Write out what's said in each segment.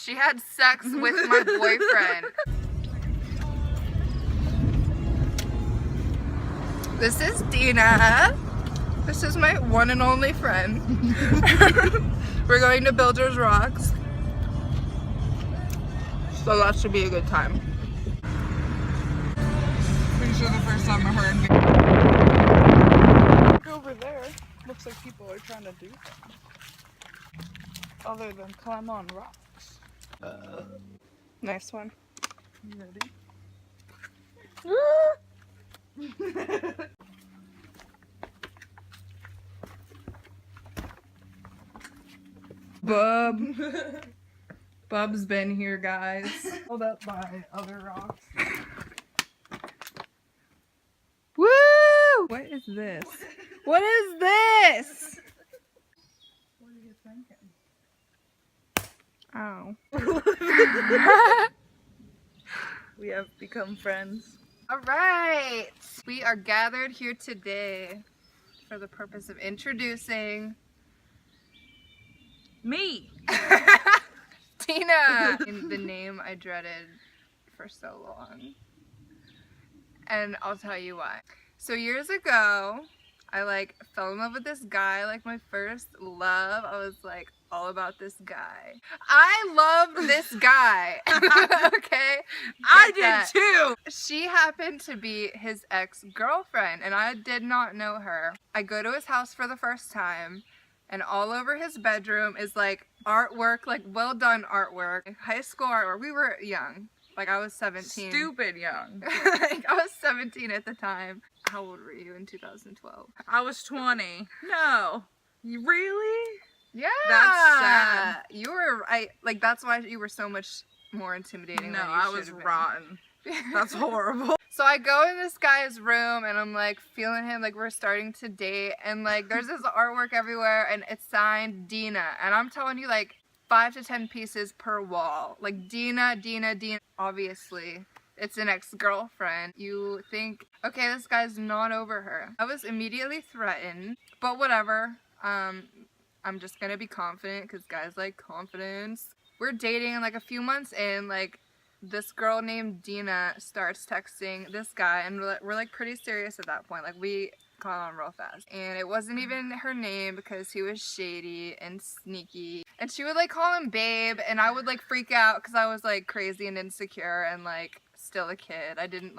She had sex with my boyfriend. This is Dina. This is my one and only friend. We're going to Builder's Rocks. So that should be a good time. Pretty sure the first time I heard me. Over there, looks like people are trying to do something. Other than climb on rocks. Nice one. You ready? Bub. Bub's been here, guys. Held up by other rocks. Woo! What is this? What is this? What are you thinking? Oh. We have become friends. All right. We are gathered here today for the purpose of introducing Me! Tina. The name I dreaded for so long. And I'll tell you why. So years ago, I fell in love with this guy, my first love. I was all about this guy. I loved this guy. Okay? I Get that. did too! She happened to be his ex-girlfriend, and I did not know her. I go to his house for the first time, and all over his bedroom is artwork, well done artwork, high school artwork. We were young. I was 17. Stupid young. I was 17 at the time. How old were you in 2012? I was 20. No. You really? Yeah. That's sad. You were, that's why you were so much more intimidating No, than you I should was have been. rotten. That's horrible. So I go in this guy's room and I'm feeling him, we're starting to date, and there's this artwork everywhere and it's signed Dina, and I'm telling you 5 to 10 pieces per wall. Dina, Dina, Dina. Obviously, it's an ex-girlfriend. You think, okay, this guy's not over her. I was immediately threatened, but whatever. I'm just gonna be confident because guys like confidence. We're dating, and a few months in, this girl named Dina starts texting this guy, and we're pretty serious at that point. We caught on real fast, and it wasn't even her name because he was shady and sneaky, and she would call him babe, and I would freak out because I was crazy and insecure and still a kid. I didn't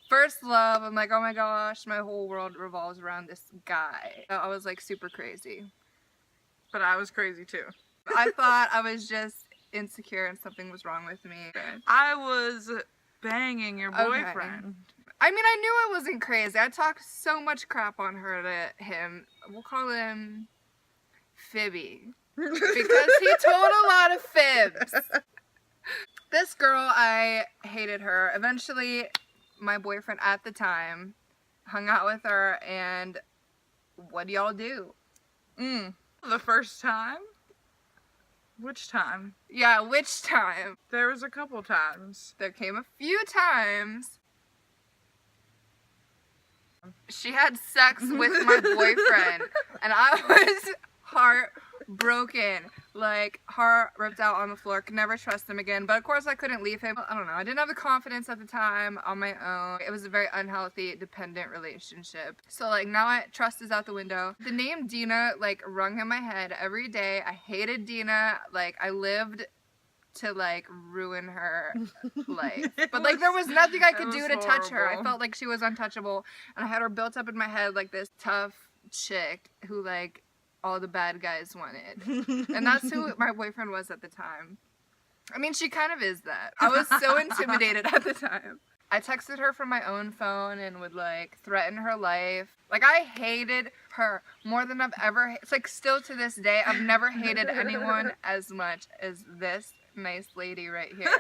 first love. I'm oh my gosh, my whole world revolves around this guy. I was super crazy. But I was crazy too. I thought I was just insecure and something was wrong with me. I was banging your boyfriend. Okay. I mean, I knew I wasn't crazy. I talked so much crap on her to him. We'll call him Fibby. Because he told a lot of fibs. This girl, I hated her. Eventually, my boyfriend at the time hung out with her, and what do y'all do? The first time? Which time? Yeah, which time? There was a couple times. There came a few times. She had sex with my boyfriend, and I was heartbroken. Heart ripped out on the floor. Could never trust him again. But of course, I couldn't leave him. I don't know. I didn't have the confidence at the time on my own. It was a very unhealthy, dependent relationship. So now trust is out the window. The name Dina rung in my head every day. I hated Dina. I lived to ruin her life. But there was nothing I could do to touch her. I felt she was untouchable, and I had her built up in my head this tough chick who all the bad guys wanted. And that's who my boyfriend was at the time. I mean, she kind of is that. I was so intimidated at the time. I texted her from my own phone and would threaten her life. I hated her more than I've ever, it's still to this day, I've never hated anyone as much as this nice lady right here.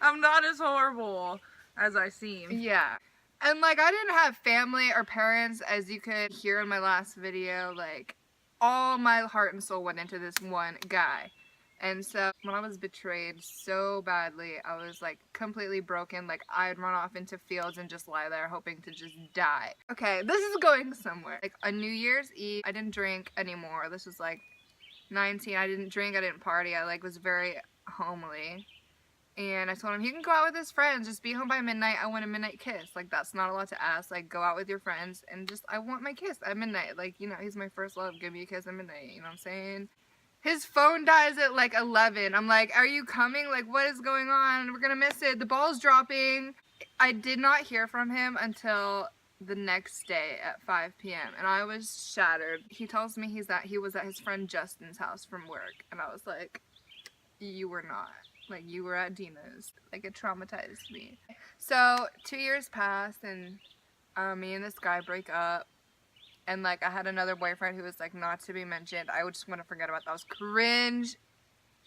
I'm not as horrible as I seem. Yeah. And I didn't have family or parents, as you could hear in my last video. All my heart and soul went into this one guy. And so when I was betrayed so badly, I was completely broken. I'd run off into fields and just lie there hoping to just die. Okay, this is going somewhere. On New Year's Eve, I didn't drink anymore. This was 19. I didn't drink, I didn't party. I like was very homely. And I told him he can go out with his friends, just be home by midnight. I want a midnight kiss. Like, that's not a lot to ask. Like, go out with your friends and just, I want my kiss at midnight. Like, you know, he's my first love. Give me a kiss at midnight. You know what I'm saying? His phone dies at like 11. I'm like, are you coming? Like, what is going on? We're gonna miss it. The ball's dropping. I did not hear from him until the next day at 5 p.m. and I was shattered. He tells me he was at his friend Justin's house from work, and I was like, you were not. Like, you were at Dina's. Like, it traumatized me. So 2 years passed, and me and this guy break up, and like I had another boyfriend who was like not to be mentioned. I would just want to forget about that. Was cringe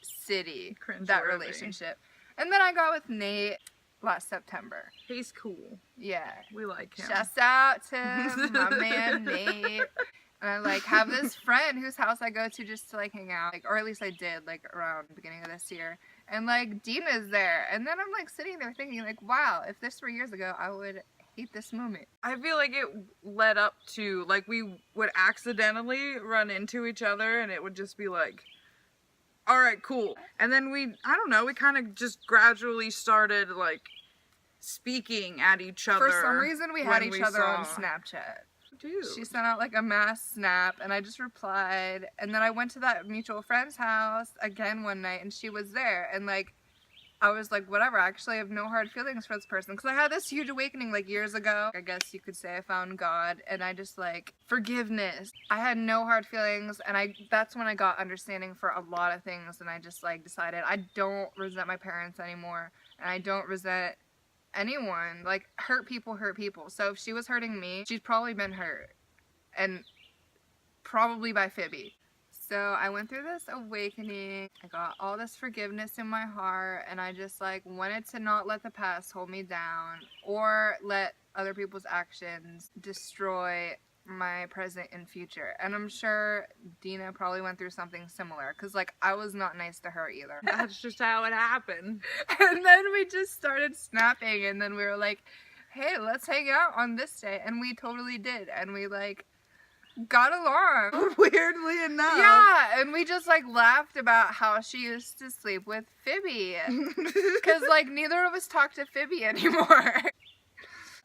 city, that relationship. And then I got with Nate last September. He's cool. Yeah. We like him. Shouts out to my man Nate. And I like have this friend whose house I go to just to like hang out, like, or at least I did like around the beginning of this year. And like Dina's there, and then I'm like sitting there thinking like, wow, if this were years ago, I would hate this moment. I feel like it led up to like we would accidentally run into each other, and it would just be like, all right, cool. And then I don't know, we kind of just gradually started like speaking at each other. For some reason, we had each other on Snapchat. Dude. She sent out like a mass snap, and I just replied, and then I went to that mutual friend's house again one night, and she was there, and like I was like, whatever, I actually have no hard feelings for this person, because I had this huge awakening like years ago. I guess you could say I found God, and I just like forgiveness. I had no hard feelings, and that's when I got understanding for a lot of things, and I just like decided I don't resent my parents anymore, and I don't resent anyone. Like, hurt people. So if she was hurting me, she's probably been hurt, and probably by Phoebe. So I went through this awakening. I got all this forgiveness in my heart, and I just like wanted to not let the past hold me down or let other people's actions destroy my present and future. And I'm sure Dina probably went through something similar, because like I was not nice to her either. That's just how it happened. And then we just started snapping, and then we were like, hey, let's hang out on this day. And we totally did, and we like got along. Weirdly enough. Yeah, and we just like laughed about how she used to sleep with Phoebe, because like neither of us talk to Phoebe anymore.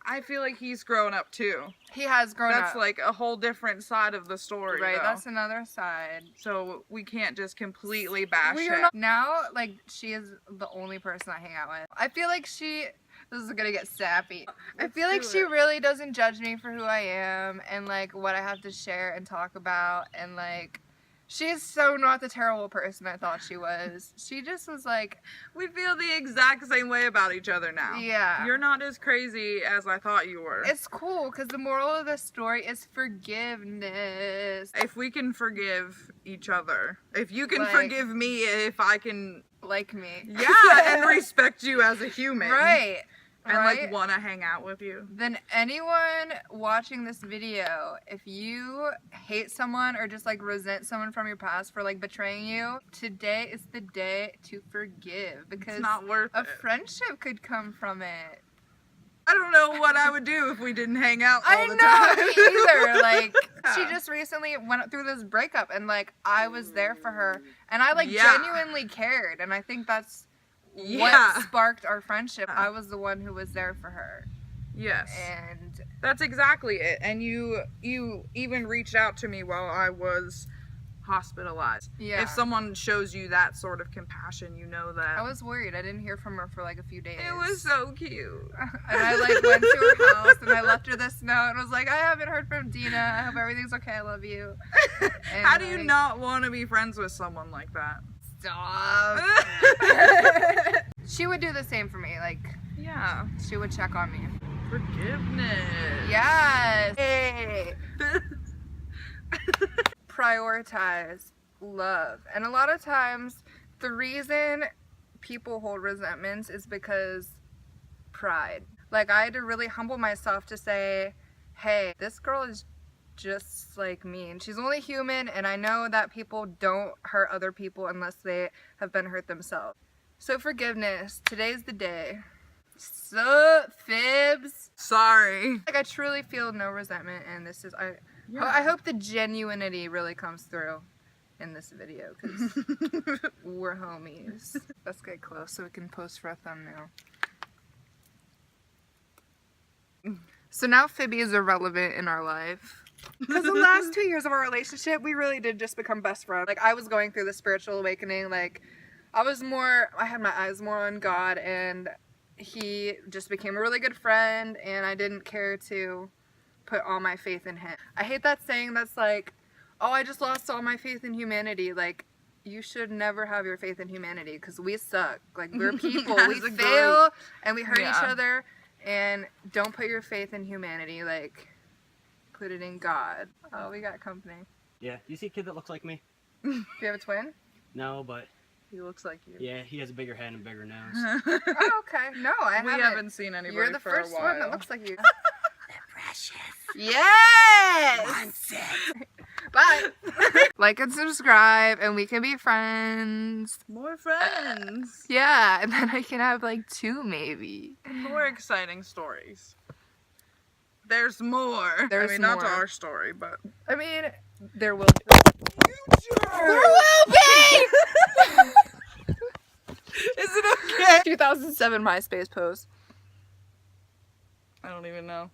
I feel like he's grown up too. He has grown up. That's like a whole different side of the story. Right, though. that's another side. So we can't just completely bash it. Now, like, she is the only person I hang out with. I feel like this is gonna get sappy. I feel like she really doesn't judge me for who I am and like what I have to share and talk about, and like she is so not the terrible person I thought she was. She just was like, we feel the exact same way about each other now. Yeah. You're not as crazy as I thought you were. It's cool, because the moral of the story is forgiveness. If we can forgive each other, if you can forgive me, if I can like me. Yeah, and respect you as a human. Right. And like want to hang out with you. Then anyone watching this video, if you hate someone or just like resent someone from your past for like betraying you, today is the day to forgive, because it's not worth a friendship could come from it. I don't know what I would do if we didn't hang out all the time. I know, me either. Like, she just recently went through this breakup, and like I was there for her, and I like genuinely cared, and I think that's what sparked our friendship. I was the one who was there for her. Yes. And that's exactly it. And you even reached out to me while I was hospitalized. Yeah. If someone shows you that sort of compassion, you know that. I was worried. I didn't hear from her for like a few days. It was so cute. And I like went to her house, and I left her this note and was like, I haven't heard from Dina. I hope everything's okay. I love you. And how do you not want to be friends with someone like that? Stop. She would do the same for me. Like, yeah, she would check on me. Forgiveness. Yes. Hey. Prioritize love. And a lot of times the reason people hold resentments is because pride. Like, I had to really humble myself to say, hey, this girl is just like me, and she's only human, and I know that people don't hurt other people unless they have been hurt themselves. So forgiveness, today's the day. Sup, fibs? Sorry. Like, I truly feel no resentment, and this is, I hope the genuinity really comes through. in this video because we're homies. Let's get close so we can post for a thumbnail. So now Phoebe is irrelevant in our life. Because the last 2 years of our relationship, we really did just become best friends. Like, I was going through the spiritual awakening. Like, I had my eyes more on God, and he just became a really good friend, and I didn't care to put all my faith in him. I hate that saying that's like, oh, I just lost all my faith in humanity. Like, you should never have your faith in humanity because we suck. Like, we're people. We fail, and we hurt each other, and don't put your faith in humanity. Like, put it in God. Oh, we got company. Yeah, you see a kid that looks like me? Do you have a twin? No, but He looks like you. yeah, he has a bigger head and bigger nose. Oh, okay. No, We haven't seen anybody You're the for first a while. one that looks like you. They're precious. Yes! Bye! Like and subscribe, and we can be friends. More friends. Yeah, and then I can have like 2 maybe. More exciting stories. There's more. There's I mean, not to more. our story, but... I mean, there will be. There will be! Is it okay? 2007 MySpace post. I don't even know.